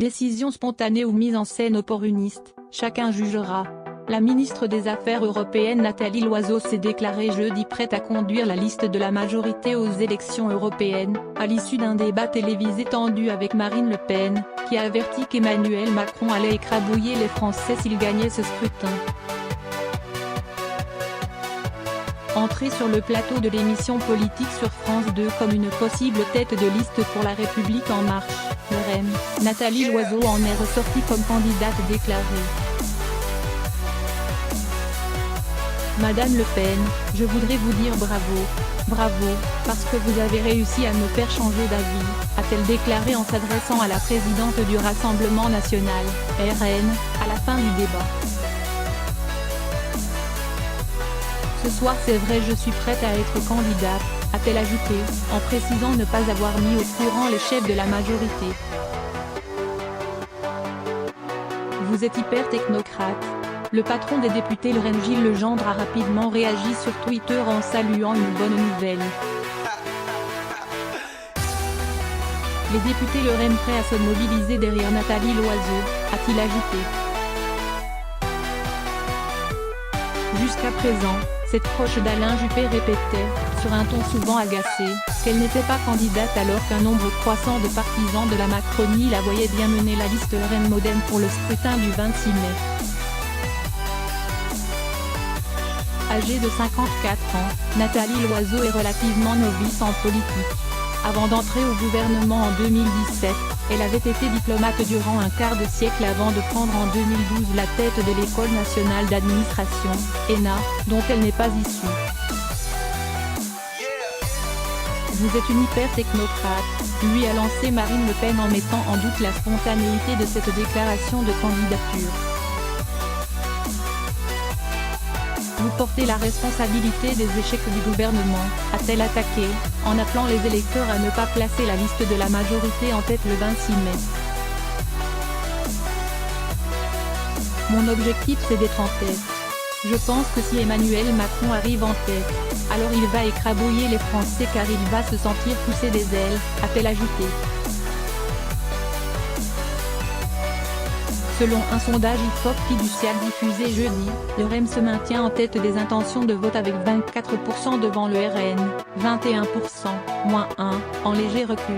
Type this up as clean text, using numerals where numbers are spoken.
Décision spontanée ou mise en scène opportuniste, chacun jugera. La ministre des Affaires européennes Nathalie Loiseau s'est déclarée jeudi prête à conduire la liste de la majorité aux élections européennes, à l'issue d'un débat télévisé tendu avec Marine Le Pen, qui a averti qu'Emmanuel Macron allait écrabouiller les Français s'il gagnait ce scrutin. Entrée sur le plateau de l'émission politique sur France 2 comme une possible tête de liste pour La République En Marche, REM, Nathalie Loiseau en est ressortie comme candidate déclarée. Madame Le Pen, je voudrais vous dire bravo, bravo, parce que vous avez réussi à me faire changer d'avis, a-t-elle déclaré en s'adressant à la présidente du Rassemblement National, RN, à la fin du débat. Ce soir c'est vrai je suis prête à être candidate, a-t-elle ajouté, en précisant ne pas avoir mis au courant les chefs de la majorité. Vous êtes hyper technocrate. Le patron des députés le REM Gilles Legendre a rapidement réagi sur Twitter en saluant une bonne nouvelle. Les députés le REM prêts à se mobiliser derrière Nathalie Loiseau, a-t-il ajouté. Jusqu'à présent, cette proche d'Alain Juppé répétait, sur un ton souvent agacé, qu'elle n'était pas candidate alors qu'un nombre croissant de partisans de la Macronie la voyaient bien mener la liste REM Modem pour le scrutin du 26 mai. Âgée de 54 ans, Nathalie Loiseau est relativement novice en politique. Avant d'entrer au gouvernement en 2017, elle avait été diplomate durant un quart de siècle avant de prendre en 2012 la tête de l'École nationale d'administration, ENA, dont elle n'est pas issue. Vous êtes une hyper technocrate, lui a lancé Marine Le Pen en mettant en doute la spontanéité de cette déclaration de candidature. Vous portez la responsabilité des échecs du gouvernement, a-t-elle attaqué, en appelant les électeurs à ne pas placer la liste de la majorité en tête le 26 mai. Mon objectif c'est d'être en tête. Je pense que si Emmanuel Macron arrive en tête, alors il va écrabouiller les Français car il va se sentir pousser des ailes, a-t-elle ajouté. Selon un sondage IFOP fiducial diffusé jeudi, le REM se maintient en tête des intentions de vote avec 24% devant le RN, 21%, -1, en léger recul.